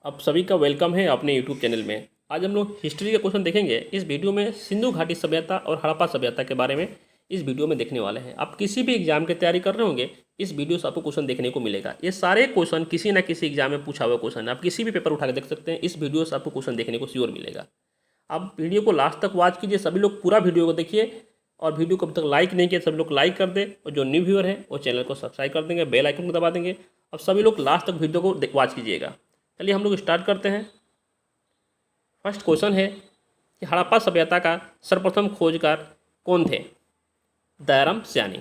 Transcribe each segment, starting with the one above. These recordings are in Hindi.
आप सभी का वेलकम है अपने यूट्यूब चैनल में। आज हम लोग हिस्ट्री के क्वेश्चन देखेंगे। इस वीडियो में सिंधु घाटी सभ्यता और हड़प्पा सभ्यता के बारे में इस वीडियो में देखने वाले हैं। आप किसी भी एग्जाम की तैयारी कर रहे होंगे, इस वीडियो से आपको क्वेश्चन देखने को मिलेगा। ये सारे क्वेश्चन किसी ना किसी एग्जाम में पूछा हुआ क्वेश्चन है। आप किसी भी पेपर उठा के देख सकते हैं, इस वीडियो से आपको क्वेश्चन देखने को श्योर मिलेगा। आप वीडियो को लास्ट तक वॉच कीजिए, सभी लोग पूरा वीडियो को देखिए और वीडियो को अभी तक लाइक नहीं किया सभी लोग लाइक कर दें, और जो न्यू व्यूअर है वो चैनल को सब्सक्राइब कर देंगे, बेल आइकन को दबा देंगे। अब सभी लोग लास्ट तक वीडियो को वॉच कीजिएगा। चलिए हम लोग स्टार्ट करते हैं। फर्स्ट क्वेश्चन है कि हड़प्पा सभ्यता का सर्वप्रथम खोजकार कौन थे? दयाराम सयानी।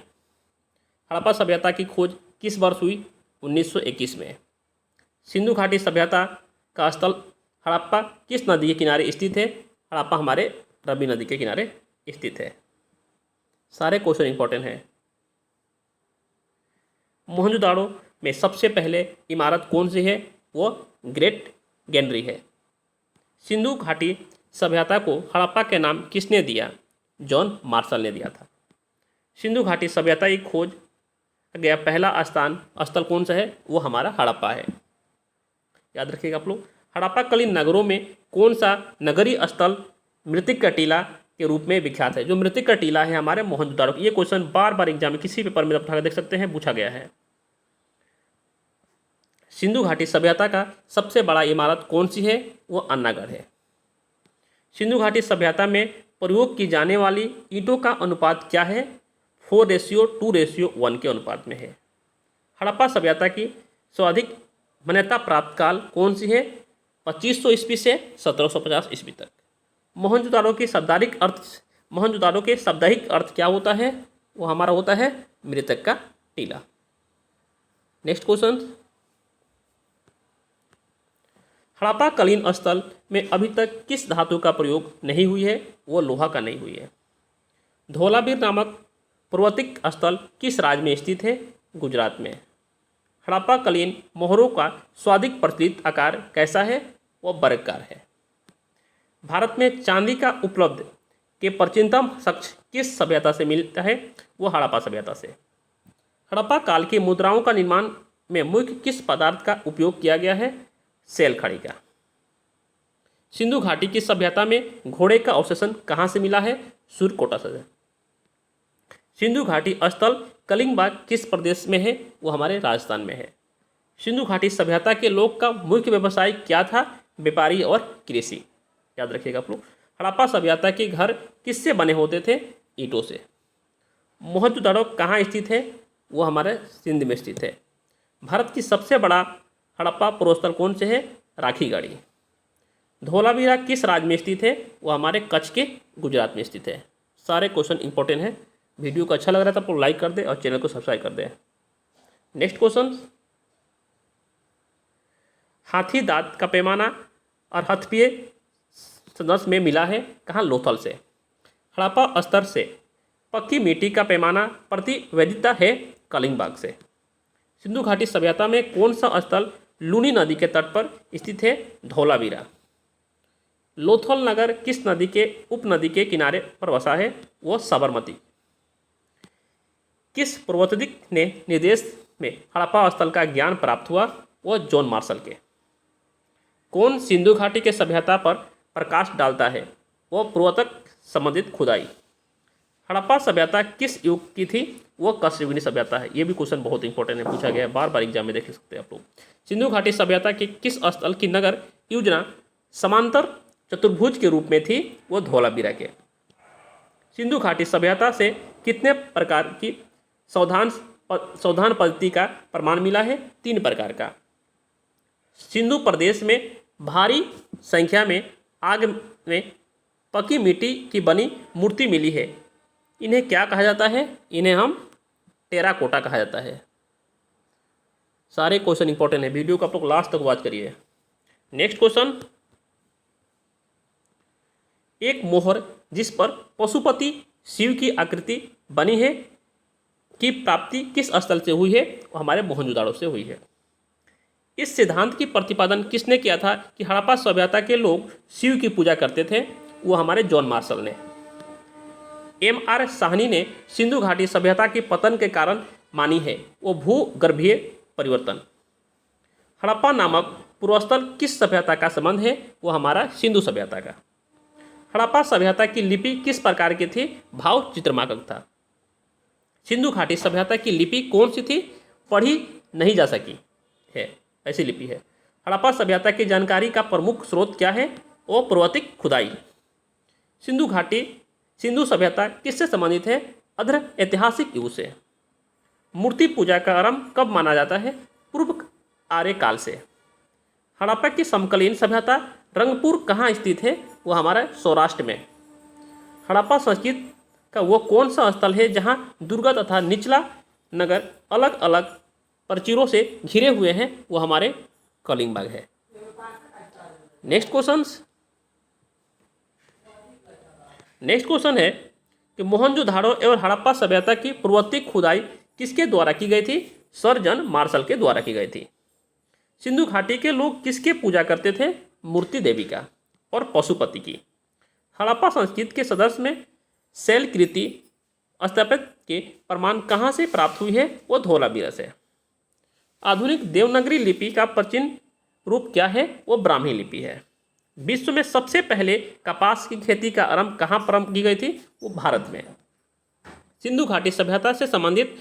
हड़प्पा सभ्यता की खोज किस वर्ष हुई? 1921 में। सिंधु घाटी सभ्यता का स्थल हड़प्पा किस नदी के किनारे स्थित है? हड़प्पा हमारे रवि नदी के किनारे स्थित है। सारे क्वेश्चन इंपॉर्टेंट हैं। मोहनजोदाड़ो में सबसे पहले इमारत कौन सी है? वो ग्रेट गैनरी है। सिंधु घाटी सभ्यता को हड़प्पा के नाम किसने दिया? जॉन मार्शल ने दिया था। सिंधु घाटी सभ्यता की खोज गया पहला स्थल कौन सा है? वो हमारा हड़प्पा है। याद रखिएगा आप लोग। हड़प्पाकालीन नगरों में कौन सा नगरीय स्थल मृतिक का टीला के रूप में विख्यात है? जो मृतिक का टीला है हमारे मोहनजोदाड़ो। ये क्वेश्चन बार बार एग्जाम में किसी पेपर में उठा कर देख सकते हैं, पूछा गया है। सिंधु घाटी सभ्यता का सबसे बड़ा इमारत कौन सी है? वो अन्नागढ़ है। सिंधु घाटी सभ्यता में प्रयोग की जाने वाली ईंटों का अनुपात क्या है? 4:2:1 के अनुपात में है। हड़प्पा सभ्यता की सर्वाधिक मान्यता प्राप्त काल कौन सी है? 2500 ईस्वी से 1750 ईस्वी तक। मोहनजोदाड़ो के शाब्दिक अर्थ क्या होता है? वो हमारा होता है मृतक का टीला। Next question. हड़प्पाकालीन स्थल में अभी तक किस धातु का प्रयोग नहीं हुई है? वो लोहा का नहीं हुई है। धौलावीर नामक पर्वतिक स्थल किस राज्य में स्थित है? गुजरात में। हड़प्पाकालीन मोहरों का सर्वाधिक प्रचलित आकार कैसा है? वो वर्गाकार है। भारत में चांदी का उपलब्ध के प्राचीनतम साक्ष्य किस सभ्यता से मिलता है? वो हड़प्पा सभ्यता से। हड़प्पा काल की मुद्राओं का निर्माण में मुख्य किस पदार्थ का उपयोग किया गया है? सेल खड़ी का। सिंधु घाटी की सभ्यता में घोड़े का अवशेषण कहाँ से मिला है? सूर्यकोटा से। सिंधु घाटी स्थल कलिंगबाग किस प्रदेश में है? वो हमारे राजस्थान में है। सिंधु घाटी सभ्यता के लोग का मुख्य व्यवसाय क्या था? व्यापारी और कृषि। याद रखिएगा आप लोग। हड़प्पा सभ्यता के घर किससे बने होते थे? ईंटों से। मोहनजोदाड़ो कहाँ स्थित है? वो हमारे सिंध में स्थित है। भारत की सबसे बड़ा हड़प्पा प्रोस्थल कौन से है? राखीगढ़ी। धौलावीरा किस राज्य में स्थित है? वो हमारे कच्छ के गुजरात में स्थित है। सारे क्वेश्चन इंपॉर्टेंट हैं। वीडियो को अच्छा लग रहा था तो लाइक कर दें और चैनल को सब्सक्राइब कर दें। Next question. हाथी दांत का पैमाना और हथपिये संदर्भ में मिला है कहाँ? लोथल से। हड़प्पा स्तर से पक्की मिट्टी का पैमाना प्रतिवेदिता है कलिंगबाग से। सिंधु घाटी सभ्यता में कौन सा स्थल लूनी नदी के तट पर स्थित है? धौलावीरा। लोथल नगर किस नदी के उपनदी के किनारे पर बसा है? वो साबरमती। किस प्रवर्तक ने निर्देश में हड़प्पा स्थल का ज्ञान प्राप्त हुआ? वो जॉन मार्शल के। कौन सिंधु घाटी के सभ्यता पर प्रकाश डालता है? वो प्रवर्तक संबंधित खुदाई। हड़प्पा सभ्यता किस युग की थी? वो कष्ययुगीन सभ्यता है। ये भी क्वेश्चन बहुत इंपॉर्टेंट है, पूछा गया है, बार बार एग्जाम में देख सकते हैं आप लोग। सिंधु घाटी सभ्यता के किस स्थल की नगर योजना समांतर चतुर्भुज के रूप में थी? वो धौलावीरा के। सिंधु घाटी सभ्यता से कितने प्रकार की संवधान पद्धति का प्रमाण मिला है? 3 प्रकार का। सिंधु प्रदेश में भारी संख्या में आग में पकी मिट्टी की बनी मूर्ति मिली है। इन्हें क्या कहा जाता है? इन्हें हम टेराकोटा कहा जाता है। सारे क्वेश्चन इंपॉर्टेंट है, वीडियो को आप लोग लास्ट तक वॉच करिए। Next question. एक मोहर जिस पर पशुपति शिव की आकृति बनी है की प्राप्ति किस स्थल से हुई है? वो हमारे मोहनजोदाड़ो से हुई है। इस सिद्धांत की प्रतिपादन किसने किया था कि हड़प्पा सभ्यता के लोग शिव की पूजा करते थे? वो हमारे जॉन मार्शल ने। M.R. साहनी ने सिंधु घाटी सभ्यता के पतन के कारण मानी है वो भूगर्भीय परिवर्तन। हड़प्पा नामक पूर्वस्थल किस सभ्यता का संबंध है? वो हमारा सिंधु सभ्यता का। हड़प्पा सभ्यता की लिपि किस प्रकार की थी? भाव चित्रमार्ग था। सिंधु घाटी सभ्यता की लिपि कौन सी थी? पढ़ी नहीं जा सकी है, ऐसी लिपि है। हड़प्पा सभ्यता की जानकारी का प्रमुख स्रोत क्या है? वो प्राकृतिक खुदाई। सिंधु सभ्यता किससे संबंधित है? अध्र ऐतिहासिक युग से। मूर्ति पूजा का आरंभ कब माना जाता है? पूर्व आर्य काल से। हड़प्पा की समकालीन सभ्यता रंगपुर कहाँ स्थित है? वो हमारा सौराष्ट्र में। हड़प्पा संस्कृति का वो कौन सा स्थल है जहाँ दुर्ग तथा निचला नगर अलग अलग प्राचीरों से घिरे हुए हैं? वो हमारे कलिंगबाग है। नेक्स्ट क्वेश्चन है कि मोहनजोदाड़ो एवं हड़प्पा सभ्यता की पूर्ववर्ती खुदाई किसके द्वारा की गई थी? सर जॉन मार्शल के द्वारा की गई थी। सिंधु घाटी के लोग किसके पूजा करते थे? मूर्ति देवी का और पशुपति की। हड़प्पा संस्कृति के सदस्य में शैलकृति स्थापत्य के प्रमाण कहाँ से प्राप्त हुई है? वो धोलावीरा से। आधुनिक देवनागरी लिपि का प्राचीन रूप क्या है? वो ब्राह्मी लिपि है। विश्व में सबसे पहले कपास की खेती का आरंभ कहाँ प्रारंभ की गई थी? वो भारत में। सिंधु घाटी सभ्यता से संबंधित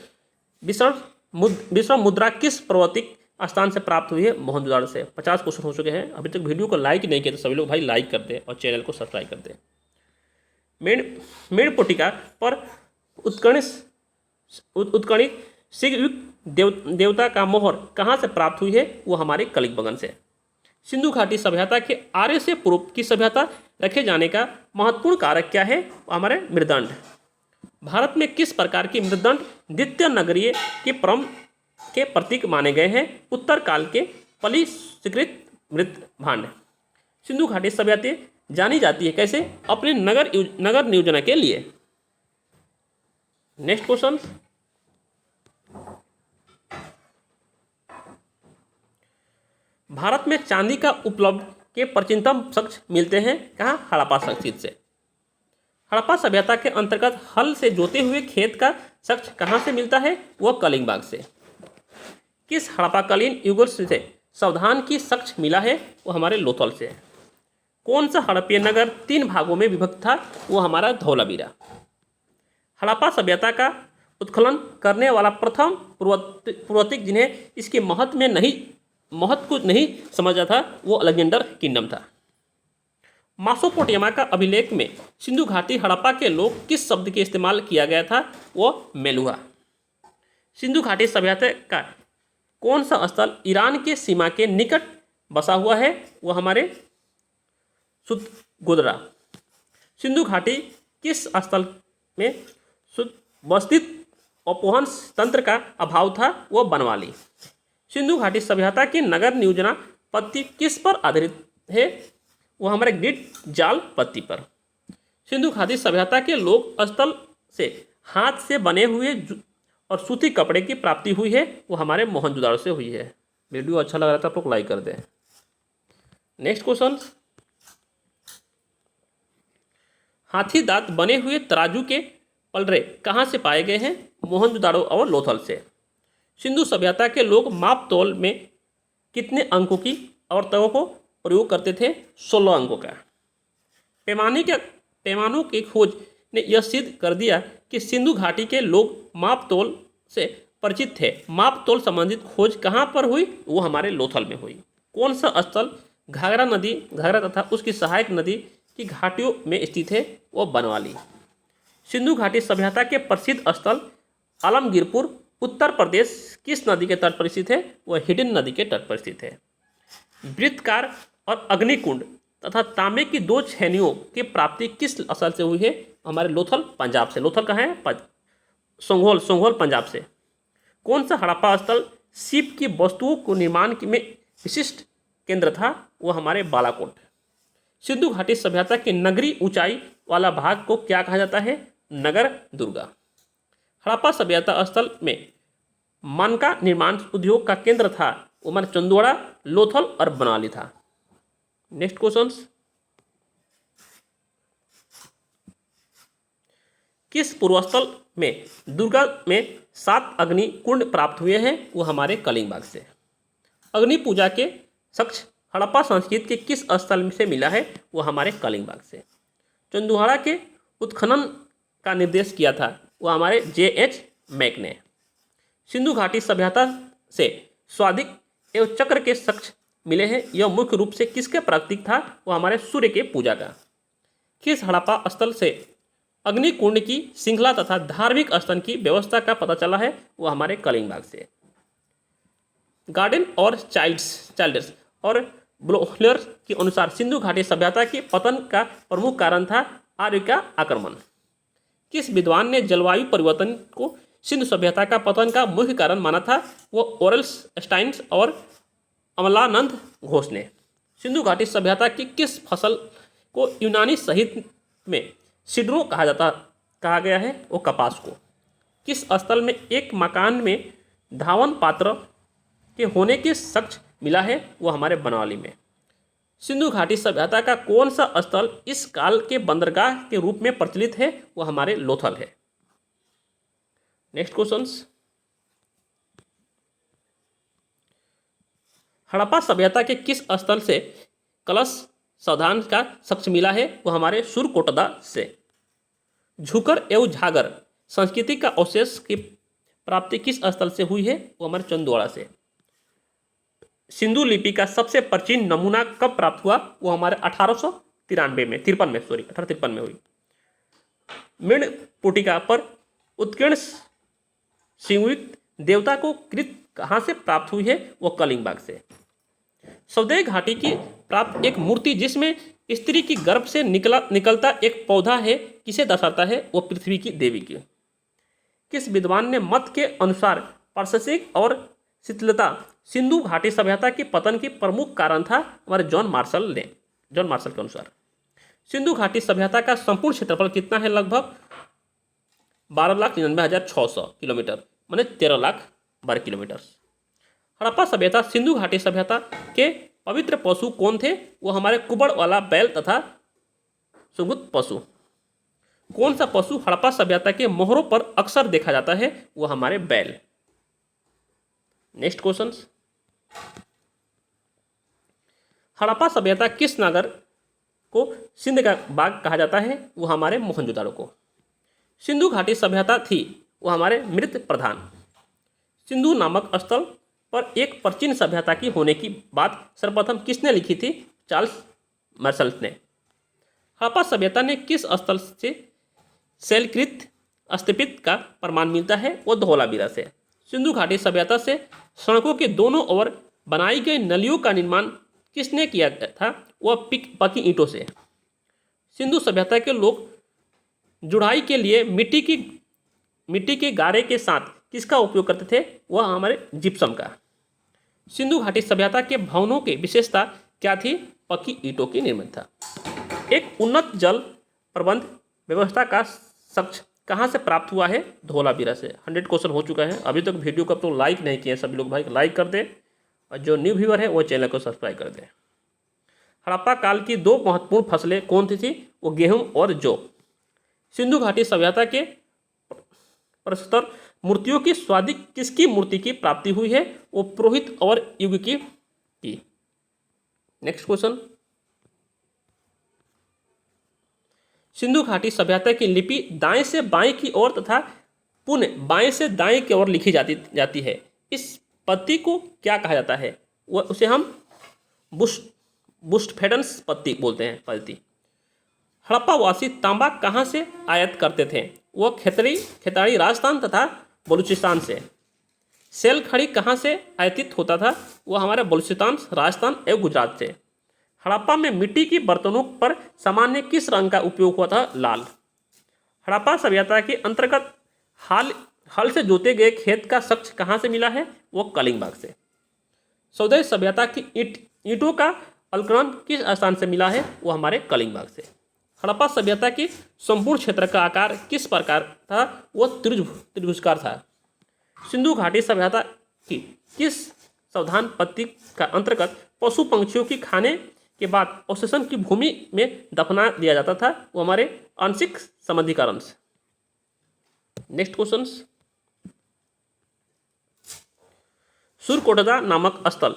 विश्व मुद्रा किस प्राकृतिक स्थान से प्राप्त हुई है? मोहनजोदाड़ो से। 50 क्वेश्चन हो चुके हैं। अभी तक वीडियो को लाइक नहीं किया तो सभी लोग भाई लाइक कर दें और चैनल को सब्सक्राइब कर दें। मेड़पोटिका पर उत्कर्णिक शिवयुक्त देवता का मोहर कहाँ से प्राप्त हुई है? वो हमारे कलिंगबगन से। सिंधु घाटी सभ्यता के आर्य से पूर्व की सभ्यता रखे जाने का महत्वपूर्ण कारक क्या है? हमारे मृदंड। भारत में किस प्रकार की मृदंड द्वितीय नगरीय के प्रतीक माने गए हैं? उत्तर काल के पलिस्कृत मृत भांड। सिंधु घाटी सभ्यता जानी जाती है कैसे? अपने नगर नियोजन के लिए। नेक्स्ट क्वेश्चन, भारत में चांदी का उपलब्ध के प्राचीनतम साक्ष्य मिलते हैं कहाँ? हड़प्पा संस्कृति से। हड़प्पा सभ्यता के अंतर्गत हल से जोते हुए खेत का साक्ष्य कहाँ से मिलता है? वह कलिंगबाग से। किस हड़प्पाकालीन युग से सावधान की साक्ष्य मिला है? वो हमारे लोथल से। कौन सा हड़प्पीय नगर 3 भागों में विभक्त था? वो हमारा धौलावीरा। हड़प्पा सभ्यता का उत्खनन करने वाला प्रथम पूर्ववर्ती जिन्हें इसके महत्व को नहीं समझा था वो अलेक्जेंडर किंगडम था। मेसोपोटामिया का अभिलेख में सिंधु घाटी हड़प्पा के लोग किस शब्द के इस्तेमाल किया गया था? वो मेलुहा। सिंधु घाटी सभ्यता का कौन सा स्थल ईरान के सीमा के निकट बसा हुआ है? वो हमारे सुतगोदरा। सिंधु घाटी किस स्थल में सुव्यवस्थित अपवहन तंत्र का अभाव था? वो बनवाली। सिंधु घाटी सभ्यता की नगर नियोजना पद्धति किस पर आधारित है? वो हमारे ग्रिड जाल पद्धति पर। सिंधु घाटी सभ्यता के लोग स्थल से हाथ से बने हुए और सूती कपड़े की प्राप्ति हुई है, वो हमारे मोहनजोदाड़ो से हुई है। वीडियो अच्छा लग रहा था आप लोग लाइक कर दें। नेक्स्ट क्वेश्चन, हाथी दांत बने हुए तराजू के पलड़े कहाँ से पाए गए हैं? मोहनजोदाड़ो और लोथल से। सिंधु सभ्यता के लोग माप तौल में कितने अंकों की आवर्तकों को प्रयोग करते थे? 16 अंकों का। पैमानों की खोज ने यह सिद्ध कर दिया कि सिंधु घाटी के लोग माप तौल से परिचित थे। माप तौल संबंधित खोज कहाँ पर हुई? वो हमारे लोथल में हुई। कौन सा स्थल घाघरा तथा उसकी सहायक नदी की घाटियों में स्थित है? वो बनवाली। सिंधु घाटी सभ्यता के प्रसिद्ध स्थल आलमगीरपुर उत्तर प्रदेश किस नदी के तट पर स्थित है? वह हिडन नदी के तट पर स्थित है। वृत्तकार और अग्निकुंड तथा तांबे की 2 छेनियों की प्राप्ति किस स्थल से हुई है? हमारे लोथल पंजाब से। लोथल कहाँ है? सोंगोल पंजाब से। कौन सा हड़प्पा स्थल सीप की वस्तुओं को निर्माण में विशिष्ट केंद्र था? वो हमारे बालाकोट। सिंधु घाटी सभ्यता की नगरी ऊंचाई वाला भाग को क्या कहा जाता है? नगर दुर्गा। हड़प्पा सभ्यता स्थल में मनका निर्माण उद्योग का केंद्र था, वो हमारे चंदोड़ा, लोथल और बनाली था। नेक्स्ट क्वेश्चन, किस पूर्वस्थल में दुर्गा में 7 अग्नि कुंड प्राप्त हुए हैं? वो हमारे कलिंगबाग से। अग्नि पूजा के सक्ष हड़प्पा संस्कृति के किस स्थल से मिला है? वो हमारे कलिंगबाग से। चंदुहाड़ा के उत्खनन का निर्देश किया था? वो हमारे J.H. मैक ने। सिंधु घाटी सभ्यता से स्वादिक एवं चक्र के सक्ष मिले हैं, यह मुख्य रूप से किसके प्रतीक था? वो हमारे सूर्य के पूजा का। किस हड़प्पा स्थल से अग्निकुंड की श्रृंखला तथा धार्मिक स्थल की व्यवस्था का पता चला है? वो हमारे कलिंगबाग से। गार्डन और चाइल्ड्स और ब्लोहलर के अनुसार सिंधु घाटी सभ्यता के पतन का प्रमुख कारण था आर्य का आक्रमण। किस विद्वान ने जलवायु परिवर्तन को सिंधु सभ्यता का पतन का मुख्य कारण माना था? वो ओरल्स स्टाइन्स और अमलानंद घोष ने। सिंधु घाटी सभ्यता की किस फसल को यूनानी साहित्य में सिड्रो कहा गया है? वो कपास को। किस स्थल में एक मकान में धावन पात्र के होने के सक्ष मिला है? वो हमारे बनवाली में। सिंधु घाटी सभ्यता का कौन सा स्थल इस काल के बंदरगाह के रूप में प्रचलित है? वो हमारे लोथल है। Next questions. हड़प्पा सभ्यता के किस स्थल से कलश सावधान का सक्ष मिला है? वो हमारे सुरकोटदा से। झुकर एवं झागर संस्कृति का अवशेष की प्राप्ति किस स्थल से हुई है? वो हमारे चंदुआड़ा से। सिंधु लिपि का सबसे प्राचीन नमूना कब प्राप्त हुआ? वो हमारे 1853 में हुई। मृण पुटिका पर उत्कीर्ण संयुक्त देवता को कृत कहाँ से प्राप्त हुई है? वो कलिंगबाग से। सौदेय घाटी की प्राप्त एक मूर्ति जिसमें स्त्री की गर्भ से निकलता एक पौधा है, किसे दर्शाता है? वो पृथ्वी की देवी की। किस विद्वान ने मत के अनुसार पारदर्शिक और शीतलता सिंधु घाटी सभ्यता के पतन की प्रमुख कारण था? हमारे जॉन मार्शल के अनुसार। सिंधु घाटी सभ्यता का संपूर्ण क्षेत्रफल कितना है? लगभग 12,99,600 किलोमीटर, माने 13 लाख वर्ग किलोमीटर। हड़प्पा सभ्यता सिंधु घाटी सभ्यता के पवित्र पशु कौन थे? वो हमारे कुबड़ वाला बैल तथा सुगुत पशु। कौन सा पशु हड़प्पा सभ्यता के मोहरों पर अक्सर देखा जाता है? वो हमारे बैल। Next question. हड़प्पा सभ्यता किस नगर को सिंध का बाग कहा जाता है? वो हमारे मोहनजोदाड़ो को। सिंधु घाटी सभ्यता थी वो हमारे मृत प्रधान। सिंधु नामक स्थल पर एक प्राचीन सभ्यता की होने की बात सर्वप्रथम किसने लिखी थी? चार्ल्स मार्शल ने। हड़प्पा सभ्यता ने किस स्थल से शैलकृत अस्तित्व का प्रमाण मिलता है? वो धौलावीरा से। सिंधु घाटी सभ्यता से सड़कों के दोनों ओर बनाई गई नलियों का निर्माण किसने किया था? वह पक्की ईंटों से। सिंधु सभ्यता के लोग जुड़ाई के लिए मिट्टी के गारे के साथ किसका उपयोग करते थे? वह हमारे जिप्सम का। सिंधु घाटी सभ्यता के भवनों की विशेषता क्या थी? पक्की ईंटों की निर्मित था। एक उन्नत जल प्रबंध व्यवस्था का सक्ष कहाँ से प्राप्त हुआ है? धौलावीरा से। 100 क्वेश्चन हो चुका है। अभी तक वीडियो को तो लाइक नहीं किए सभी लोग, भाई लाइक कर दें, और जो न्यू व्यूअर है वो चैनल को सब्सक्राइब कर दें। हड़प्पा काल की दो महत्वपूर्ण फसलें कौन सी थी? वो गेहूं और जौ। सिंधु घाटी सभ्यता के प्रस्तर मूर्तियों की स्वादिक किसकी मूर्ति की प्राप्ति हुई है? वो पुरोहित और युग की। Next question. सिंधु घाटी सभ्यता की लिपि दाएं से बाएं की ओर तथा पुनः बाएं से दाएं की ओर लिखी जाती है। इस पत्ती को क्या कहा जाता है? वह उसे हम बुस्टफेडेंस पत्ती बोलते हैं। पत्ती। हड़प्पा वासी तांबा कहाँ से आयात करते थे? वह खेताड़ी राजस्थान तथा बलूचिस्तान से। सेल खड़ी कहाँ से आयातित होता था? वह हमारे बलूचिस्तान, राजस्थान एवं गुजरात से। हड़प्पा में मिट्टी की बर्तनों पर सामान्य किस रंग का उपयोग हुआ था? लाल। हड़प्पा सभ्यता के अंतर्गत हल से जोते गए खेत का सक्ष कहाँ से मिला है? वो कलिंगबाग से। सौदेय सभ्यता की ईंटों का अलकरण किस स्थान से मिला है? वो हमारे कलिंगबाग से। हड़प्पा सभ्यता की संपूर्ण क्षेत्र का आकार किस प्रकार था? वो त्रिभुजाकार था। सिंधु घाटी सभ्यता की किस सावधान पत्ती का अंतर्गत पशु पंक्षियों की खाने के बाद अवशेषण की भूमि में दफना दिया जाता था? वो हमारे आंशिक संबंधीकरण। Next question. सुरकोटदा नामक स्थल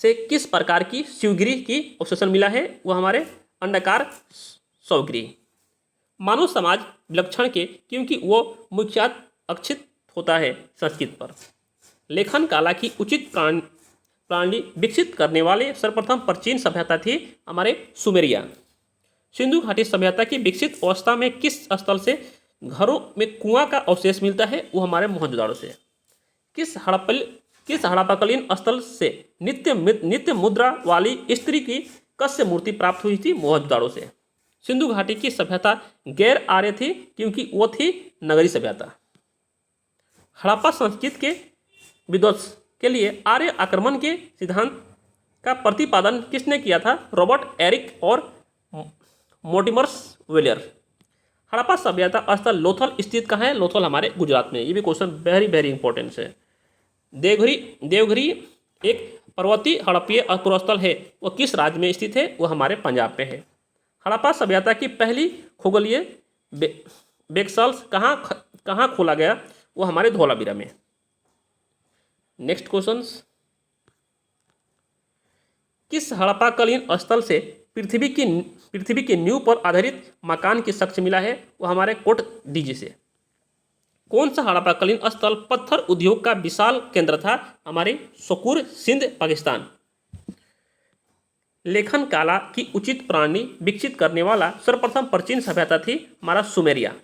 से किस प्रकार की शिवगिरी की अवशेषण मिला है? वो हमारे अंडाकार शवगिरी। मानव समाज विलक्षण के क्योंकि वो मुख्यतः अक्षित होता है संस्कृत पर। लेखन कला की उचित प्रणाली विकसित करने वाले सर्वप्रथम प्राचीन सभ्यता थी हमारे सुमेरिया। सिंधु घाटी सभ्यता की विकसित अवस्था में किस स्थल से घरों में कुआं का अवशेष मिलता है? वो हमारे मोहनजोदाड़ो से। किस हड़प्पाकालीन स्थल से नित्य मुद्रा वाली स्त्री की कस्य मूर्ति प्राप्त हुई थी? मोहनजोदाड़ो से। सिंधु घाटी की सभ्यता गैर आर्य थी क्योंकि वो थी नगरी सभ्यता। हड़प्पा संस्कृत के विध्वंस के लिए आर्य आक्रमण के सिद्धांत का प्रतिपादन किसने किया था? रॉबर्ट एरिक और मोर्टिमर्स वेलियर। हड़प्पा सभ्यता स्थल लोथल स्थित कहाँ है? लोथल हमारे गुजरात में। ये भी क्वेश्चन वेरी वेरी इंपॉर्टेंट है। देवघरी एक पर्वतीय हड़प्पीय पुरस्थल है, वो किस राज्य में स्थित है? वो हमारे पंजाब में है। हड़प्पा सभ्यता की पहली खगोलीय बेक्सल्स कहाँ खोला गया? वो हमारे धोलावीरा में। नेक्स्ट क्वेश्चन, किस हड़प्पाकालीन स्थल से पृथ्वी की नींव पर आधारित मकान की साक्ष्य मिला है? वो हमारे कोट डीजी से। कौन सा हड़प्पाकालीन स्थल पत्थर उद्योग का विशाल केंद्र था? हमारे शकूर, सिंध, पाकिस्तान। लेखन कला की उचित प्रणाली विकसित करने वाला सर्वप्रथम प्राचीन सभ्यता थी हमारा सुमेरिया।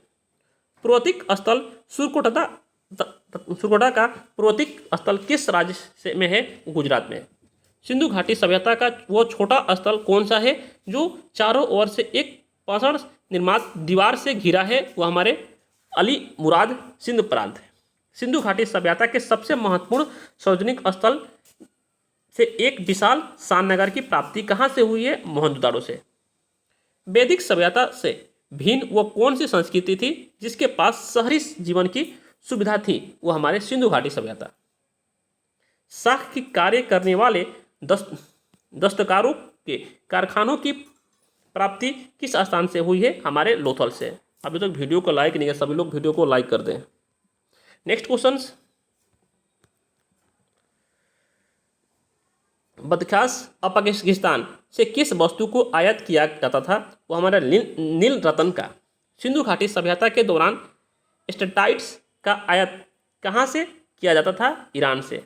पुरातात्विक स्थल सुरकोटा का पुरातात्विक स्थल किस राज्य में है? गुजरात में। सिंधु घाटी सभ्यता का वो छोटा स्थल कौन सा है जो चारों ओर से एक पाषाण निर्मित दीवार से घिरा है? वो हमारे अली मुराद सिंध प्रांत है। सिंधु घाटी सभ्यता के सबसे महत्वपूर्ण सार्वजनिक स्थल से एक विशाल शाननगर की प्राप्ति कहाँ से हुई है? मोहनजोदाड़ो से। वैदिक सभ्यता से भिन्न वो कौन सी संस्कृति थी जिसके पास शहरी जीवन की सुविधा थी? वो हमारे सिंधु घाटी सभ्यता। साख की कार्य करने वाले दस्तकारों के कारखानों की प्राप्ति किस स्थान से हुई है? हमारे लोथल से। अभी तक वीडियो को लाइक नहीं किया, सभी लोग वीडियो को लाइक कर दें। नेक्स्ट क्वेश्चन, बदख्शास अफगानिस्तान से किस वस्तु को आयात किया जाता था? वो हमारा नील रतन का। सिंधु घाटी सभ्यता के दौरान स्टेटाइट्स का आयात कहाँ से किया जाता था? ईरान से।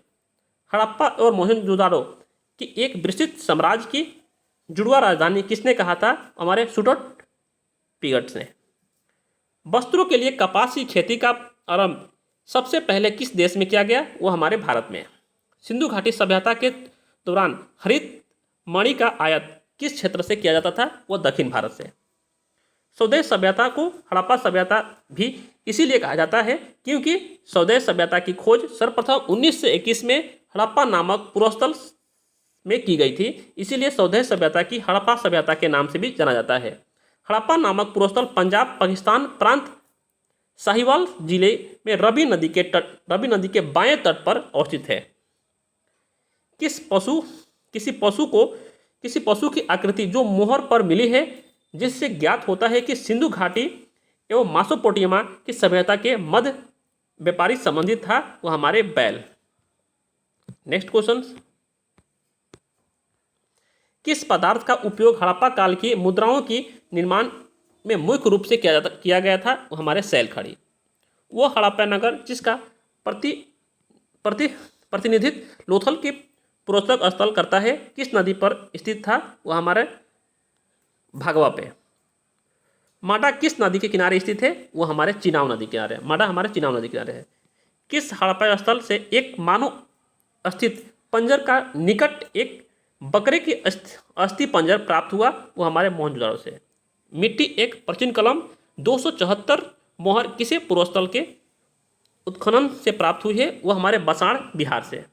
हड़प्पा और मोहनजोदाड़ो की एक विस्तृत साम्राज्य की जुड़वा राजधानी किसने कहा था? हमारे सुटोट पिगट्स ने। वस्त्रों के लिए कपास की खेती का आरंभ सबसे पहले किस देश में किया गया? वो हमारे भारत में। सिंधु घाटी सभ्यता के दौरान हरित मणि का आयात किस क्षेत्र से किया जाता था? वो दक्षिण भारत से। स्वदेश सभ्यता को हड़प्पा सभ्यता भी इसीलिए कहा जाता है क्योंकि स्वदेश सभ्यता की खोज सर्वप्रथम 1921 में हड़प्पा नामक पुरस्थल में की गई थी, इसीलिए स्वदेश सभ्यता की हड़प्पा सभ्यता के नाम से भी जाना जाता है। हड़प्पा नामक पुरस्थल पंजाब पाकिस्तान प्रांत साहिवाल जिले में रवि नदी के बाएं तट पर अवस्थित है। किसी पशु की आकृति जो मोहर पर मिली है जिससे ज्ञात होता है कि सिंधु घाटी एवं मेसोपोटामिया की सभ्यता के मध्य व्यापारी संबंधित था? वो हमारे बैल। नेक्स्ट क्वेश्चन, किस पदार्थ का उपयोग हड़प्पा काल की मुद्राओं की निर्माण में मुख्य रूप से किया गया था? वो हमारे सैलखड़ी। वो हड़प्पा नगर जिसका प्रतिनिधित्व लोथल के पुरातत्व स्थल करता है किस नदी पर स्थित था? वो हमारे भागवा पे। माडा किस नदी के किनारे स्थित है? वो हमारे चिनाब नदी के किनारे। माडा हमारे चिनाब नदी के किनारे है। किस हड़प्पा स्थल से एक मानव स्थित पंजर का निकट एक बकरे की अस्थि पंजर प्राप्त हुआ? वो हमारे मोहनजोदाड़ो से। मिट्टी एक प्राचीन कलम 274 मोहर किसे पुरस्थल के उत्खनन से प्राप्त हुई है? वो हमारे बसाड़ बिहार से।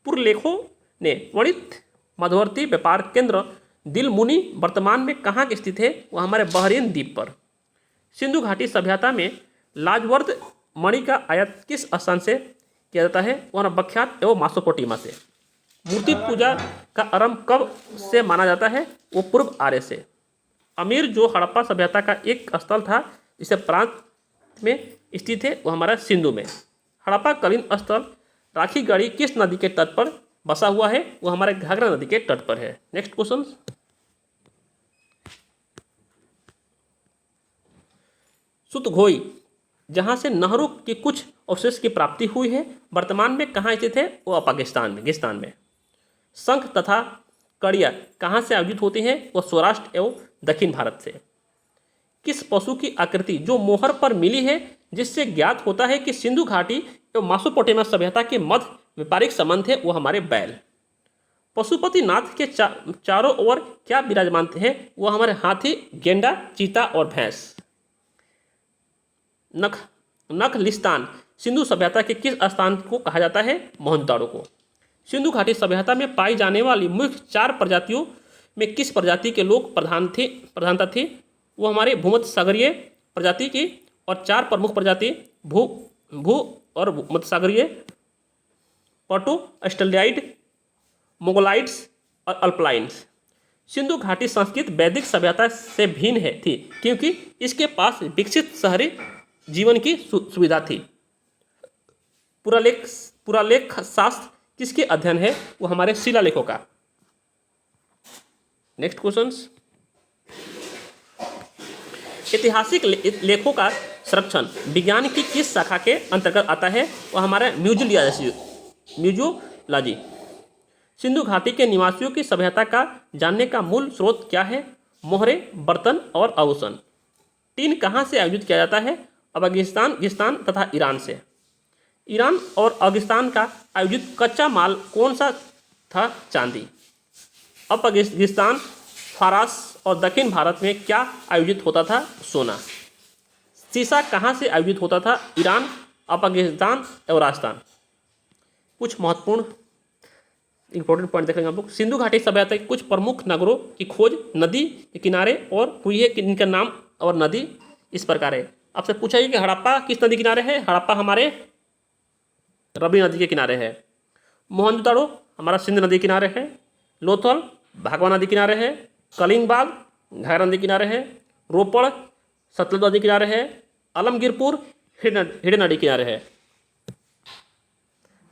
पूर्व लेखों ने वर्णित मध्यवर्ती व्यापार केंद्र दिलमुनी वर्तमान में कहाँ स्थित है? वो हमारे बहरीन द्वीप पर। सिंधु घाटी सभ्यता में लाजवर्द मणि का आयात किस स्थान से किया जाता है? वह बख्यात एवं मेसोपोटामिया से। मूर्ति पूजा का आरंभ कब से माना जाता है? वो पूर्व आर्य से। अमीर जो हड़प्पा सभ्यता का एक स्थल था जिसे प्रांत में स्थित है वो हमारा सिंधु में। हड़प्पा कालीन स्थल राखी गढ़ी किस नदी के तट पर बसा हुआ है वो हमारे घाघरा नदी के तट पर है। नेक्स्ट क्वेश्चन, सुतघोई जहाँ से नहरों के कुछ अवशेष की प्राप्ति हुई है वर्तमान में कहाँ स्थित है? वो पाकिस्तान में। शंख तथा कड़िया कहाँ से आयोजित होती हैं? वो सौराष्ट्र एवं दक्षिण भारत से। किस पशु की आकृति जो मोहर पर मिली है जिससे ज्ञात होता है कि सिंधु घाटी एवं मेसोपोटामिया सभ्यता के मध्य व्यापारिक संबंध है? वो हमारे बैल। पशुपति नाथ के चारों ओर क्या विराजमान हैं? वो हमारे हाथी, गेंडा, चीता और भैंस। नखलिस्तान सिंधु सभ्यता के किस स्थान को कहा जाता है? मोहनजोदड़ो को। सिंधु घाटी सभ्यता में पाई जाने वाली मुख्य 4 प्रजातियों में किस प्रजाति के लोग प्रधानता थी? वो हमारे भूमध्यसागरीय प्रजाति की, और 4 प्रमुख प्रजाति भू और मध्यसागरीय, पटो, ऑस्ट्रेलियाइड, मोगलाइट्स और अल्पलाइन्स। सिंधु घाटी संस्कृति वैदिक सभ्यता से भिन्न थी क्योंकि इसके पास विकसित शहरी जीवन की सुविधा थी। पुरालेख शास्त्र किसके अध्ययन है? वो हमारे शिलालेखों का। नेक्स्ट क्वेश्चन, ऐतिहासिक लेखों का संरक्षण विज्ञान की किस शाखा के अंतर्गत आता है? वो हमारा म्यूजियोलॉजी। सिंधु घाटी के निवासियों की सभ्यता का जानने का मूल स्रोत क्या है? मोहरे, बर्तन और आभूषण। टीन कहाँ से आयोजित किया जाता है? अफगानिस्तान तथा ईरान से। ईरान और अफगानिस्तान का आयोजित कच्चा माल कौन सा था? चांदी। अफगानिस्तान, फारस और दक्षिण भारत में क्या आयोजित होता था? सोना। सीसा कहाँ से आयोजित होता था? ईरान, अफगानिस्तान और राजस्थान। कुछ महत्वपूर्ण इंपॉर्टेंट पॉइंट देखेंगे हम लोग। सिंधु घाटी सभ्यता के कुछ प्रमुख नगरों की खोज नदी के किनारे और हुई है, इनका नाम और नदी इस प्रकार है। आपसे पूछा गया कि हड़प्पा किस नदी किनारे है? हड़प्पा हमारे रवि नदी के किनारे है। मोहनजोदड़ो हमारा सिंध नदी किनारे है। लोथल भागवा नदी किनारे है। कलिंगबाग घाघरा नदी किनारे है। रोपड़ सतलुज नदी किनारे है। आलमगीरपुर हिडन नदी किनारे है।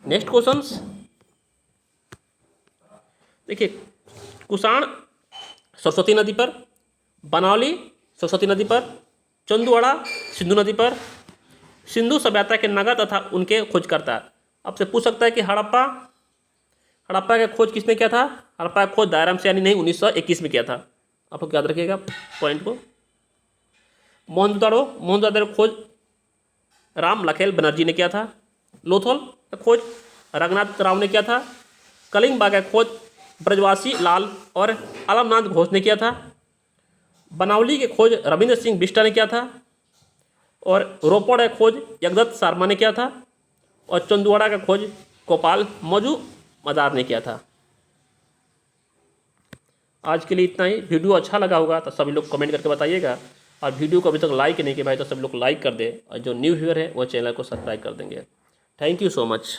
नेक्स्ट क्वेश्चंस देखिए, कुसाण सरस्वती नदी पर, बनावली सरस्वती नदी पर, चंदुआड़ा सिंधु नदी पर। सिंधु सभ्यता के नगर तथा उनके खोजकर्ता। आपसे पूछ सकता है कि हड़प्पा का खोज किसने किया था? हड़प्पा का खोज दयाराम सयानी ने 1921 में किया था। आप लोग याद रखिएगा पॉइंट को। मोहनजोदड़ो खोज राम लखेल बनर्जी ने किया था। लोथल का खोज रंगनाथ राव ने किया था। कलिंगबाग का खोज ब्रजवासी लाल और आलमनाथ घोष ने किया था। बनावली के खोज रविंद्र सिंह बिष्टा ने किया था। और रोपड़ का खोज जगदत्त शर्मा ने किया था। और चंदुआड़ा का खोज गोपाल मजूमदार ने किया था। आज के लिए इतना ही। वीडियो अच्छा लगा होगा तो सभी लोग कमेंट करके बताइएगा, और वीडियो को अभी तक लाइक नहीं किया भाई तो सभी लोग लाइक कर दें, और जो न्यू व्यूअर है वो चैनल को सब्सक्राइब कर देंगे। Thank you so much.